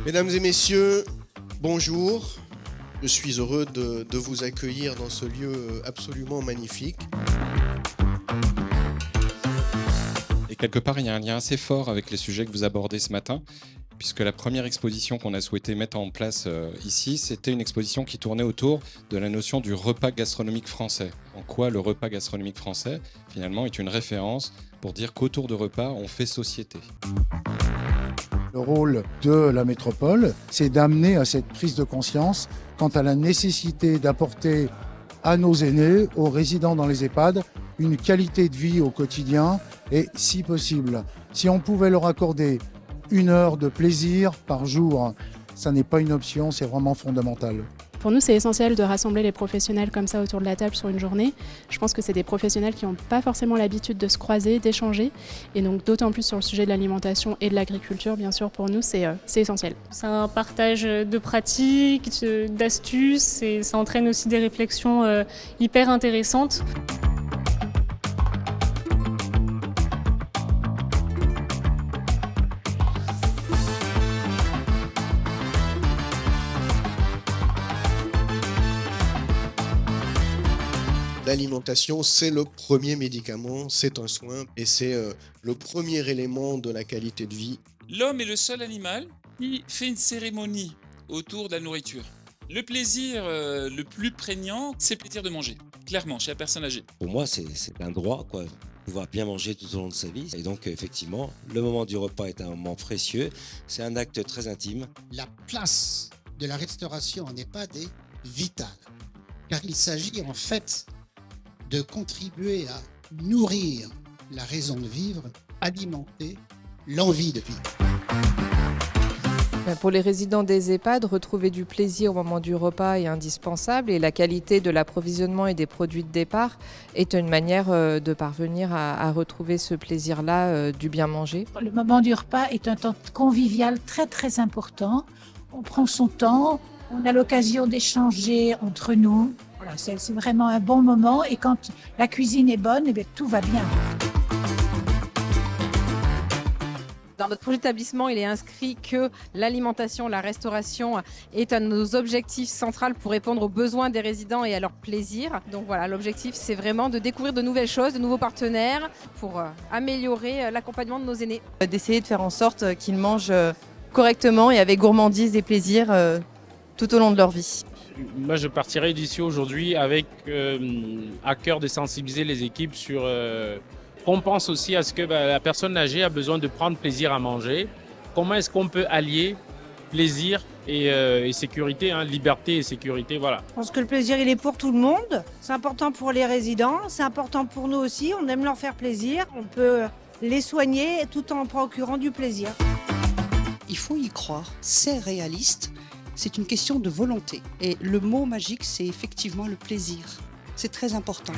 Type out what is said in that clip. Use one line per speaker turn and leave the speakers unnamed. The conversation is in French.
Mesdames et messieurs, bonjour. Je suis heureux de vous accueillir dans ce lieu absolument magnifique.
Et quelque part, il y a un lien assez fort avec les sujets que vous abordez ce matin, puisque la première exposition qu'on a souhaité mettre en place ici, c'était une exposition qui tournait autour de la notion du repas gastronomique français. En quoi le repas gastronomique français, finalement, est une référence pour dire qu'autour de repas, on fait société.
Le rôle de la métropole, c'est d'amener à cette prise de conscience quant à la nécessité d'apporter à nos aînés, aux résidents dans les EHPAD, une qualité de vie au quotidien et, si possible, si on pouvait leur accorder 1 heure de plaisir par jour, ça n'est pas une option, c'est vraiment fondamental.
Pour nous, c'est essentiel de rassembler les professionnels comme ça autour de la table sur une journée. Je pense que c'est des professionnels qui n'ont pas forcément l'habitude de se croiser, d'échanger. Et donc d'autant plus sur le sujet de l'alimentation et de l'agriculture, bien sûr, pour nous, c'est essentiel.
C'est un partage de pratiques, d'astuces et ça entraîne aussi des réflexions hyper intéressantes.
L'alimentation, c'est le premier médicament, c'est un soin et c'est le premier élément de la qualité de vie.
L'homme est le seul animal qui fait une cérémonie autour de la nourriture. Le plaisir le plus prégnant, c'est le plaisir de manger, clairement, chez la personne âgée.
Pour moi, c'est un droit, quoi, pouvoir bien manger tout au long de sa vie. Et donc, effectivement, le moment du repas est un moment précieux, c'est un acte très intime.
La place de la restauration en EHPAD est vitale, car il s'agit en fait de contribuer à nourrir la raison de vivre, alimenter l'envie de vivre.
Pour les résidents des EHPAD, retrouver du plaisir au moment du repas est indispensable et la qualité de l'approvisionnement et des produits de départ est une manière de parvenir à retrouver ce plaisir-là du bien manger.
Le moment du repas est un temps convivial très très important. On prend son temps, on a l'occasion d'échanger entre nous. Voilà, c'est vraiment un bon moment et quand la cuisine est bonne, eh bien, tout va bien.
Dans notre projet d'établissement, il est inscrit que l'alimentation, la restauration est un de nos objectifs centraux pour répondre aux besoins des résidents et à leur plaisir. Donc voilà, l'objectif, c'est vraiment de découvrir de nouvelles choses, de nouveaux partenaires pour améliorer l'accompagnement de nos aînés.
D'essayer de faire en sorte qu'ils mangent correctement et avec gourmandise et plaisir tout au long de leur vie.
Moi, je partirai d'ici aujourd'hui avec à cœur de sensibiliser les équipes sur qu'on pense aussi à ce que la personne âgée a besoin de prendre plaisir à manger. Comment est-ce qu'on peut allier plaisir et sécurité, liberté et sécurité, voilà.
Je pense que le plaisir, il est pour tout le monde. C'est important pour les résidents, c'est important pour nous aussi. On aime leur faire plaisir. On peut les soigner tout en procurant du plaisir.
Il faut y croire, c'est réaliste. C'est une question de volonté. Et le mot magique, c'est effectivement le plaisir. C'est très important.